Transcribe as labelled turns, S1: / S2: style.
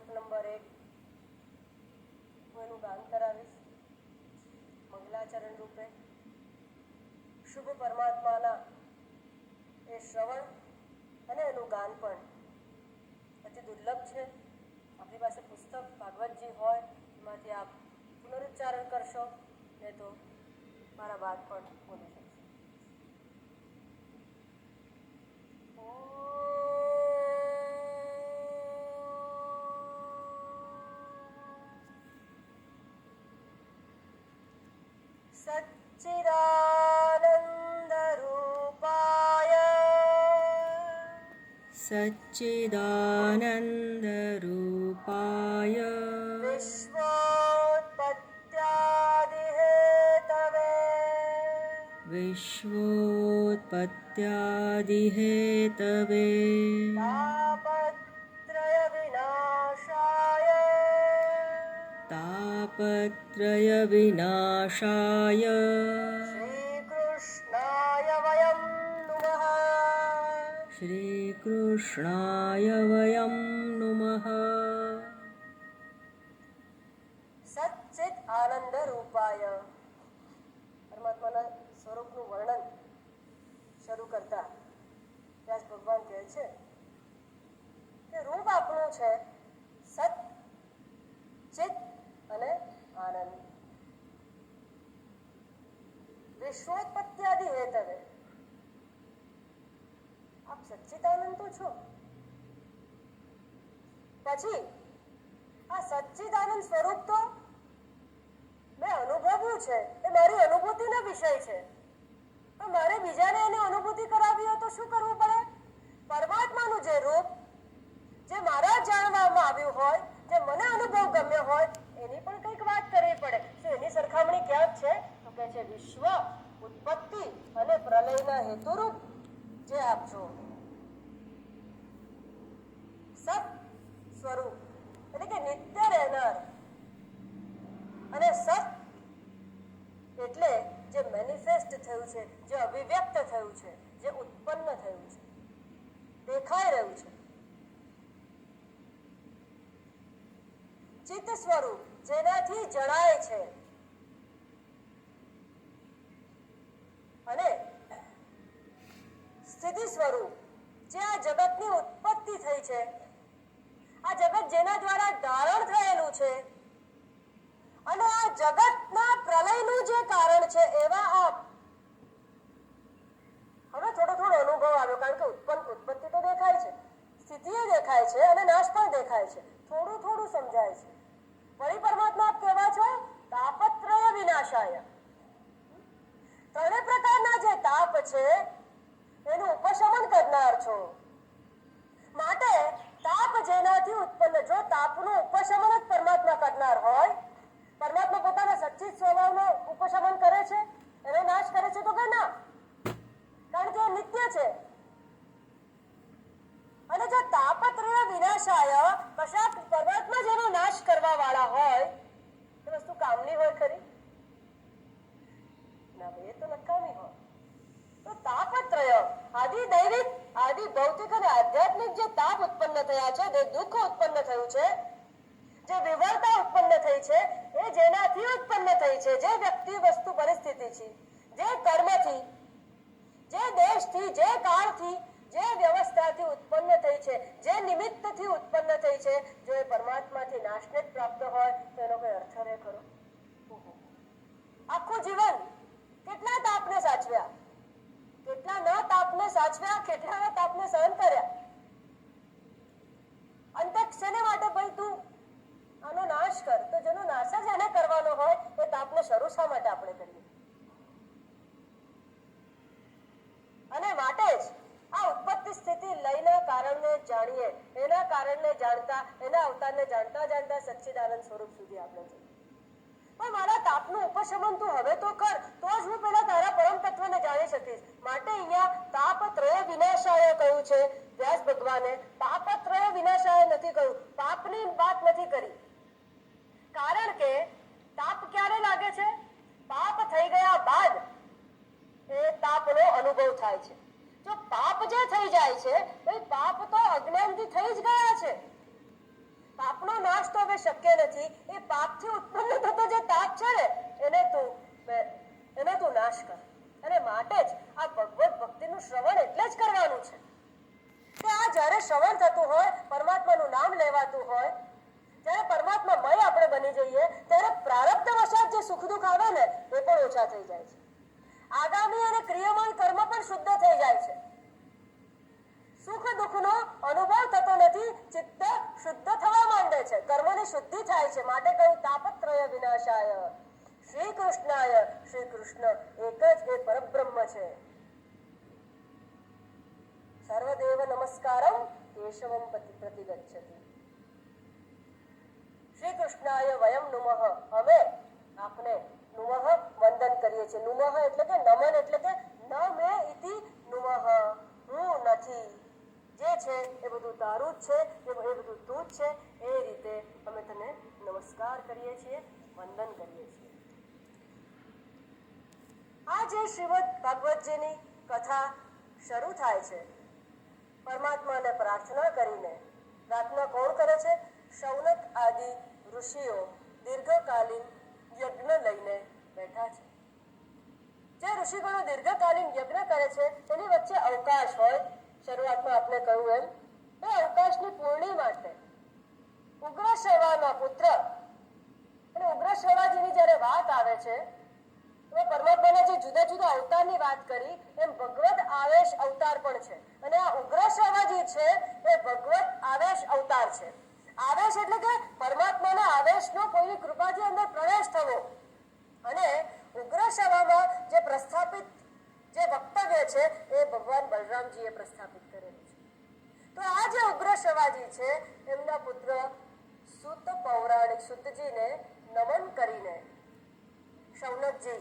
S1: શ્લોક નંબર 1 હું એનું ગાન કરાવીશ મંગલાચરણ રૂપે. શુભ પરમાત્માના એ શ્રવણ અને એનું ગાન પણ અતિ દુર્લભ છે. આપણી પાસે પુસ્તક ભાગવતજી હોય એમાંથી આપ પુનરુચ્ચારણ કરશો ને તો મારા બાદ પણ બોલી શકશો.
S2: सच्चिदानन्दरूपाय विश्वोत्पत्त्यादिहेतवे तापत्रयविनाशाय श्रीकृष्णाय वयं नुमः.
S1: સચ્ચિત આનંદ રૂપાય પરમાત્માના સ્વરૂપનું વર્ણન શરૂ કરતા વ્યાસ ભગવાન કહે છે કે રૂપ આપણું છે સત, ચિત અને આનંદ. વિશ્વોત્પત્ત્યાદિ હેતવે આપ સચ્ચિદાનંદ તો છો. પછી આ સચ્ચિદાનંદ સ્વરૂપ તો મેં અનુભવ્યું છે, એ મારી અનુભૂતિનો વિષય છે. તો મારે બીજાને એની અનુભૂતિ કરાવી હોય તો શું કરવું પડે? પરમાત્માનું જે રૂપ જે મારા જાણવામાં આવ્યું હોય, જે મને અનુભવ ગમ્યો હોય એની પણ કંઈક વાત કરવી પડે. શું એની સરખામણી ક્યાંક છે? તો કે છે વિશ્વ ઉત્પત્તિ અને પ્રલયના હેતુરૂપ જે આપ છો સત સ્વરૂપ એટલે કે નિત્ય રહેનાર, અને સત એટલે જે મેનિફેસ્ટ થયું છે, જે અભિવ્યક્ત થયું છે, જે ઉત્પન્ન થયું છે, દેખાઈ રહ્યું છે. ચિત્ત સ્વરૂપ જેનાથી જણાય છે, અને સ્થિતિ સ્વરૂપ જે આ જગતની ઉત્પત્તિ થઈ છે, આ જગત જેના દ્વારા ધારણ થયેલું છે, અને આ જગતના પ્રલયનું જે કારણ છે એવા આપ. હવે થોડો અનુભવ આવ્યો, કારણ કે ઉત્પત્તિ તો દેખાય છે, સ્થિતિએ દેખાય છે અને નાશ પણ દેખાય છે. થોડું સમજાય છે. વળી પરમાત્મા આપ કહેવા છો તાપત્રય વિનાશાય. ત્રણે પ્રકારના જે તાપ છે એનું ઉપશમન કરનાર છો. માટે તાપ જેનાથી ઉત્પન્ન, જો તાપનું ઉપશમન જ પરમાત્મા કરનાર હોય, પરમાત્મા પોતાના સચ્ચિત સ્વભાવનો ઉપશમન કરે છે, એનો નાશ કરે છે? તો કે ના, કારણ કે એ નિત્ય છે. અને જો તાપત્રય વિનાશાય કશાક પરમાત્મા જેનો નાશ કરવા વાળા હોય એ વસ્તુ કામની હોય ખરી? ના ભાઈ, એ તો નકામી હોય. તો તાપત્રય આદિ દૈવિક, આદિ ભૌતિક અને આધ્યાત્મિક જે તાપ ઉત્પન્ન થયા છે, જે દુઃખ ઉત્પન્ન થયું છે, જે વિવરતા ઉત્પન્ન થઈ છે, એ જેનાથી ઉત્પન્ન થઈ છે, જે વ્યક્તિ વસ્તુ પરિસ્થિતિ છે, જે કર્મથી, જે દેશથી, જે કાળથી, જે વ્યવસ્થાથી ઉત્પન્ન થઈ છે, જે નિમિત્તથી ઉત્પન્ન થઈ છે, જો એ પરમાત્માથી નાશને જ પ્રાપ્ત હોય તો એનો કોઈ અર્થ રહે ખરો? આખું જીવન કેટલા તાપને સાચવ્યા, કેટલા ન તાપને સાચવ્યા, કેટલા તાપને સહન કર્યા. અંતે શેને માટે ભાઈ તું આનો નાશ કર? તો જેનો નાશ જ એને કરવાનો હોય એ તાપને શરૂ શા માટે આપણે કરીએ? અને માટે જ આ ઉત્પત્તિ સ્થિતિ લયના કારણને જાણીએ, એના કારણને જાણતા, એના અવતારને જાણતા સચ્ચિદાનંદ સ્વરૂપ સુધી આપણે જઈએ. પણ મારા તાપનું ઉપશમન તું હવે તો કર, તો જ હું પેલા તારા પરમ તત્વને જાણી શકીશ. માટે અહીંયા તાપત્રય વિનાશાય કહ્યું છે વ્યાસ ભગવાને. તાપત્રય વિનાશાય નથી કહ્યું, પાપની વાત નથી કરી. કારણ કે તાપ ક્યારે લાગે છે? પાપ થઈ ગયા બાદ એ તાપનો અનુભવ થાય છે. જો પાપ જે થઈ જાય છે, પાપ તો અજ્ઞાનથી થઈ જ ગયા છે. પાપનો રૂપે શક્ય નથી. એ પાપથી ઉત્પન્ન થતો જે તાપ છે ને એને તું નાશ કર. અને માટે જ આ ભગવત ભક્તિનું શ્રવણ એટલે જ કરવાનું છે કે આ જ્યારે શ્રવણ થતું હોય, પરમાત્માનું નામ લેવાતું હોય, જ્યારે પરમાત્મામય આપણે બની જઈએ, ત્યારે પ્રારબ્ધ વશાત જે સુખ દુઃખ આવે ને એ પણ ઓછા થઈ જાય છે. આગામી અને ક્રિયામાન કર્મ પણ શુદ્ધ થઈ જાય છે. સુખ દુઃખનો અનુભવ થતો નથી, ચિત્ત શુદ્ધ થવા માંડે છે, કર્મની શુદ્ધિ થાય છે. માટે કહ્યું તાપત્રય વિનાશાય શ્રી કૃષ્ણાય. શ્રી કૃષ્ણ એક જ એ પરબ્રહ્મ છે. સર્વદેવ નમસ્કારમ કેશવમ પ્રતિગચ્છતિ. શ્રી કૃષ્ણાય વયમ નુમઃ. અમે આપને નુમઃ વંદન કરીએ છીએ. નુમઃ એટલે કે નમન, એટલે કે ન મે ઇતિ નુમઃ, હું નથી, જે છે એ બધું તારું જ છે, એ બધું તું જ છે. એ રીતે અમે તને નમસ્કાર કરીએ છીએ, વંદન કરીએ છીએ. આ જે શ્રીમદ ભાગવતજીની કથા શરૂ થાય છે, પરમાત્માને પ્રાર્થના કરીને. પ્રાર્થના કોણ કરે છે? શૌનક આદિ ઋષિઓ દીર્ઘકાલીન યજ્ઞ લઈને બેઠા છે. જે ઋષિગણો દીર્ઘકાલીન યજ્ઞ કરે છે તેની વચ્ચે અવકાશ હોય. શરૂઆતમાં આપણે કહ્યું એમ, એ અવકાશની પૂર્ણિ માટે ઉગ્ર સેવાના પુત્ર અને ઉગ્ર સેવાજીની જ્યારે વાત આવે છે, તો પરમાત્માના જે જુદા જુદા અવતારની વાત કરી એમ ભગવત આવેશ અવતાર પણ છે. અને આ ઉગ્ર સેવાજી છે એ ભગવત આવેશ અવતાર છે. આવેશ એટલે કે પરમાત્માના આવેશનો કોઈની કૃપાથી અંદર પ્રવેશ થવો. અને ઉગ્ર સેવામાં જે પ્રસ્થાપિત જે વક્તવ્ય છે એ ભગવાન બલરામજીએ પ્રસ્થાપિત કરેલું છે. તો આ જે ઉગ્ર સેવાજી છે એમના પુત્ર સુત પૌરાણિક સુતજીને નમન કરીને શૌનકજી